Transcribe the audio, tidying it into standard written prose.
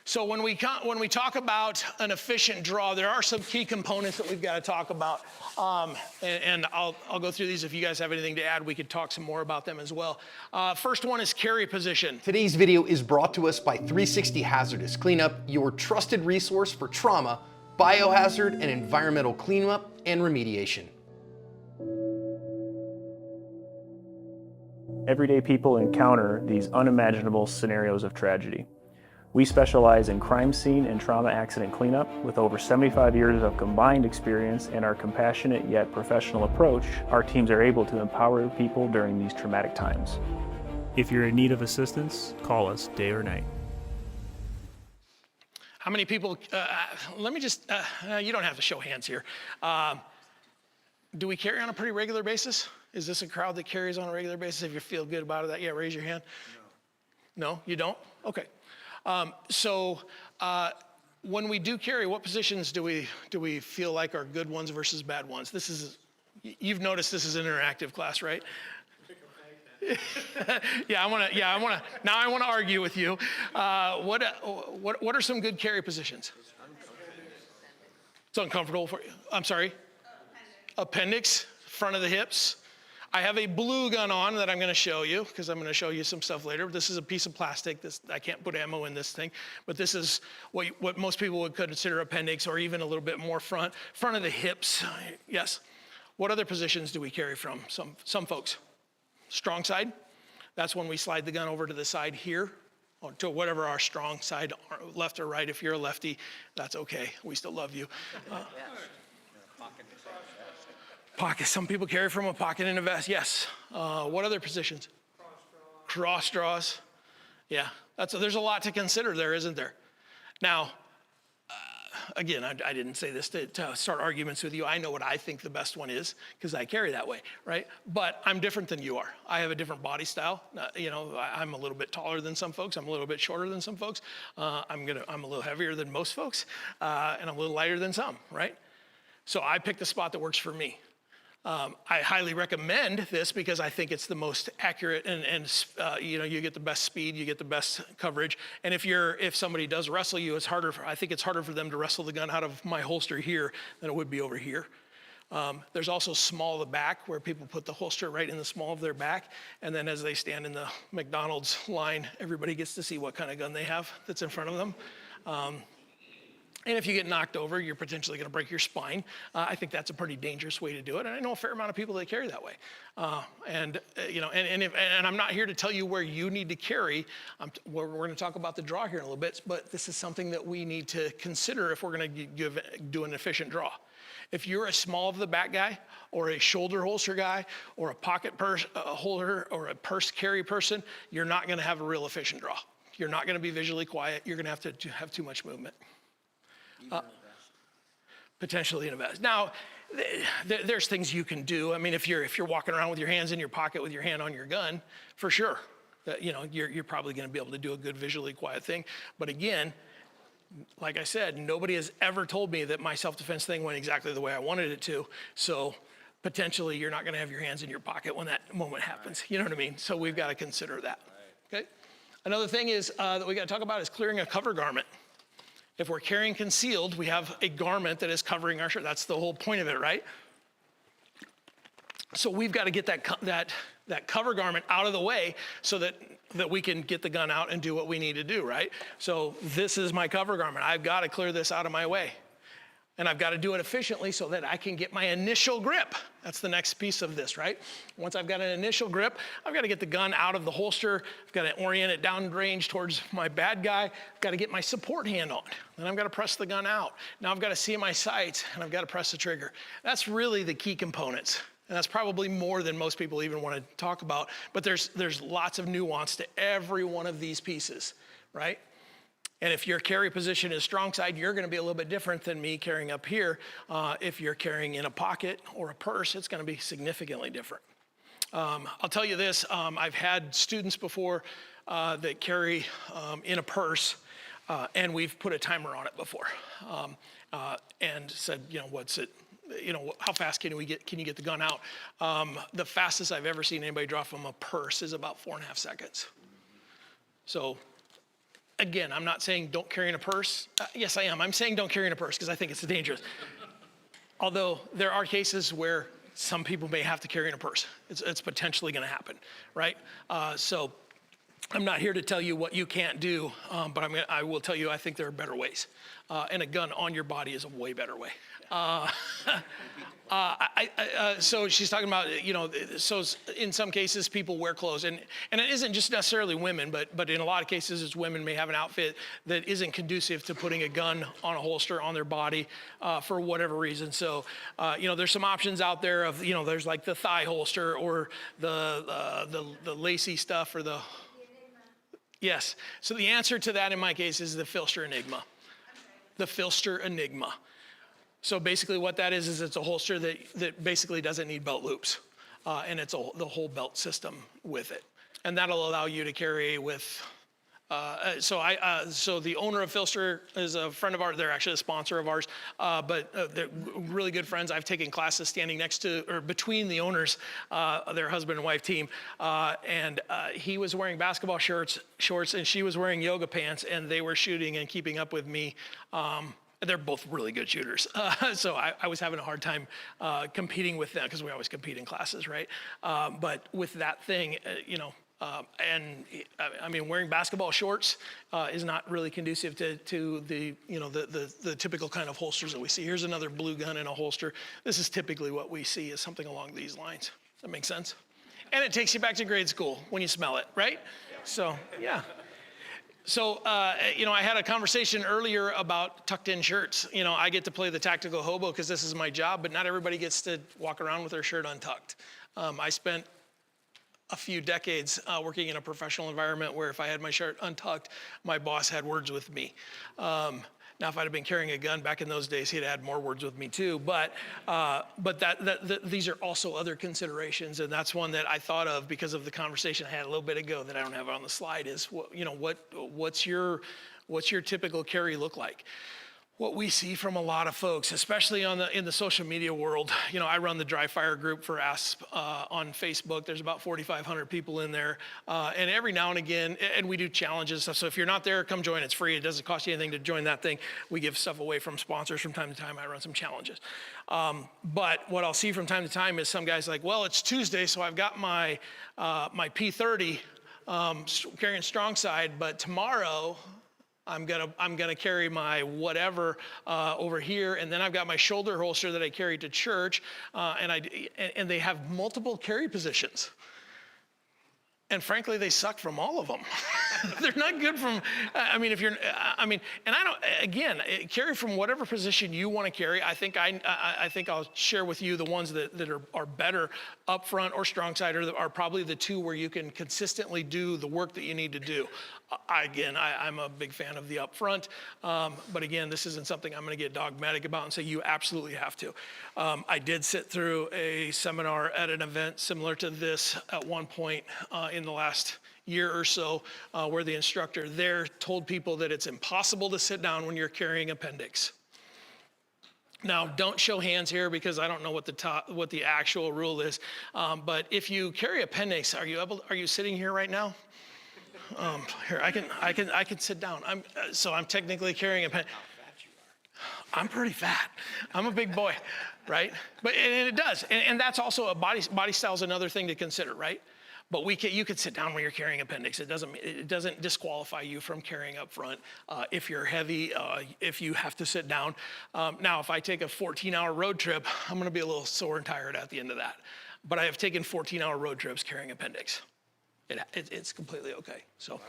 So when we talk about an efficient draw, there are some key components that we've got to talk about, and I'll go through these. If you guys have anything to add, we could talk some more about them as well. First one is carry position. Today's video is brought to us by 360 Hazardous Cleanup, your trusted resource for trauma, biohazard, and environmental cleanup and remediation. Everyday people encounter these unimaginable scenarios of tragedy. We specialize in crime scene and trauma accident cleanup. With over 75 years of combined experience and our compassionate yet professional approach, our teams are able to empower people during these traumatic times. If you're in need of assistance, call us day or night. How many people, let me just, you don't have to show hands here. Do we carry on a pretty regular basis? Is this a crowd that carries on a regular basis? If you feel good about it, yeah, raise your hand. No. No, you don't? Okay. When we do carry, what positions do we feel like are good ones versus bad ones? You've noticed this is an interactive class, right? I want to argue with you. What are some good carry positions? It's uncomfortable for you. I'm sorry? Appendix, front of the hips. I have a blue gun on that I'm going to show you because I'm going to show you some stuff later. This is a piece of plastic. I can't put ammo in this thing, but this is what most people would consider appendix, or even a little bit more front of the hips. Yes. What other positions do we carry from some folks? Strong side. That's when we slide the gun over to the side here, or to whatever our strong side, left or right. If you're a lefty, that's okay. We still love you. Pocket. Some people carry from a pocket in a vest. Yes. What other positions? Cross draws. Yeah. There's a lot to consider there, isn't there? Now, again, I didn't say this to start arguments with you. I know what I think the best one is because I carry that way, right? But I'm different than you are. I have a different body style. I'm a little bit taller than some folks. I'm a little bit shorter than some folks. I'm a little heavier than most folks, and I'm a little lighter than some, right? So I pick the spot that works for me. I highly recommend this because I think it's the most accurate, and you get the best speed, you get the best coverage. And if somebody does wrestle you, I think it's harder for them to wrestle the gun out of my holster here than it would be over here. There's also small of the back, where people put the holster right in the small of their back, and then as they stand in the McDonald's line, everybody gets to see what kind of gun they have that's in front of them. And if you get knocked over, you're potentially going to break your spine. I think that's a pretty dangerous way to do it. And I know a fair amount of people that carry that way. And I'm not here to tell you where you need to carry. We're going to talk about the draw here in a little bit, but this is something that we need to consider if we're going to do an efficient draw. If you're a small of the back guy, or a shoulder holster guy, or a pocket purse holder, or a purse carry person, you're not going to have a real efficient draw. You're not going to be visually quiet. You're going to have to have too much movement. Potentially in a vest. Now, there's things you can do. I mean, if you're walking around with your hands in your pocket with your hand on your gun, for sure, you're probably going to be able to do a good visually quiet thing. But again, like I said, nobody has ever told me that my self-defense thing went exactly the way I wanted it to. So potentially, you're not going to have your hands in your pocket when that moment happens. You know what I mean? So we've got to consider that. Okay. Another thing is that we got to talk about is clearing a cover garment. If we're carrying concealed, we have a garment that is covering our shirt. That's the whole point of it, right? So we've got to get that cover garment out of the way so that we can get the gun out and do what we need to do, right? So this is my cover garment. I've got to clear this out of my way. And I've got to do it efficiently so that I can get my initial grip. That's the next piece of this, right? Once I've got an initial grip, I've got to get the gun out of the holster. I've got to orient it downrange towards my bad guy. I've got to get my support hand on. Then I've got to press the gun out. Now I've got to see my sights, and I've got to press the trigger. That's really the key components. And that's probably more than most people even want to talk about. But there's lots of nuance to every one of these pieces, right? And if your carry position is strong side, you're going to be a little bit different than me carrying up here. If you're carrying in a pocket or a purse, it's going to be significantly different. I'll tell you this, I've had students before that carry in a purse, and we've put a timer on it before, and said, what's it? How fast can you get the gun out? The fastest I've ever seen anybody draw from a purse is about 4.5 seconds. So again, I'm not saying don't carry in a purse. Yes, I am. I'm saying don't carry in a purse because I think it's dangerous. Although there are cases where some people may have to carry in a purse. It's potentially going to happen, right? So I'm not here to tell you what you can't do, but I will tell you I think there are better ways. And a gun on your body is a way better way. So she's talking about, so in some cases people wear clothes, and it isn't just necessarily women, but in a lot of cases it's women may have an outfit that isn't conducive to putting a gun on a holster on their body for whatever reason. So, there's some options out there of, there's like the thigh holster or the lacy stuff or the. Yes. So the answer to that in my case is the Filster Enigma. The Filster Enigma. So basically what that is it's a holster that basically doesn't need belt loops. And it's the whole belt system with it. And that'll allow you to carry with, so the owner of Filster is a friend of ours. They're actually a sponsor of ours, but they're really good friends. I've taken classes standing next to, or between the owners, their husband and wife team. And he was wearing basketball shorts, and she was wearing yoga pants, and they were shooting and keeping up with me. They're both really good shooters. So I was having a hard time competing with them because we always compete in classes, right? But with that thing, and I mean, wearing basketball shorts is not really conducive to the, the typical kind of holsters that we see. Here's another blue gun in a holster. This is typically what we see is something along these lines. Does that make sense? And it takes you back to grade school when you smell it, right? So, yeah. So, I had a conversation earlier about tucked in shirts. I get to play the tactical hobo because this is my job, but not everybody gets to walk around with their shirt untucked. I spent a few decades working in a professional environment where if I had my shirt untucked, my boss had words with me. Now, if I'd have been carrying a gun back in those days, he'd had more words with me too. But these are also other considerations, and that's one that I thought of because of the conversation I had a little bit ago that I don't have on the slide. Is what's your typical carry look like? What we see from a lot of folks, especially in the social media world, I run the dry fire group for ASP on Facebook. There's about 4,500 people in there. And every now and again, and we do challenges and stuff. So if you're not there, come join. It's free. It doesn't cost you anything to join that thing. We give stuff away from sponsors from time to time. I run some challenges. But what I'll see from time to time is some guys like, well, it's Tuesday, so I've got my P30 carrying strong side, but tomorrow, I'm gonna carry my whatever over here, and then I've got my shoulder holster that I carry to church, and they have multiple carry positions. And frankly, they suck from all of them. They're not good from, and I don't, again, carry from whatever position you want to carry. I think I'll share with you the ones that are better up front or strong side are probably the two where you can consistently do the work that you need to do. I'm a big fan of the up front, but again, this isn't something I'm going to get dogmatic about and say you absolutely have to. I did sit through a seminar at an event similar to this at one point in the last year or so, where the instructor there told people that it's impossible to sit down when you're carrying appendix. Now, don't show hands here because I don't know what the actual rule is. But if you carry appendix, are you sitting here right now? Here, I can sit down. I'm technically carrying appendix. I'm pretty fat. I'm a big boy, right? And it does, and that's also a body style is another thing to consider, right? But you could sit down when you're carrying appendix. It doesn't disqualify you from carrying up front if you're heavy, if you have to sit down. Now, if I take a 14-hour road trip, I'm going to be a little sore and tired at the end of that. But I have taken 14-hour road trips carrying appendix. It's completely okay. So.